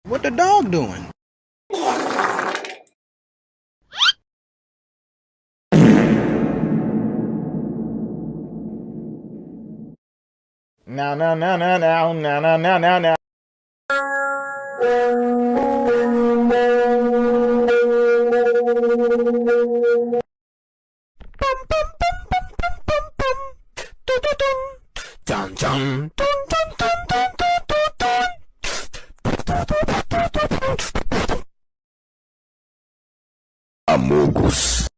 What the dog doing? Now, now, now, now, now, now, now, now, now, now. Dun, dun, Amogus.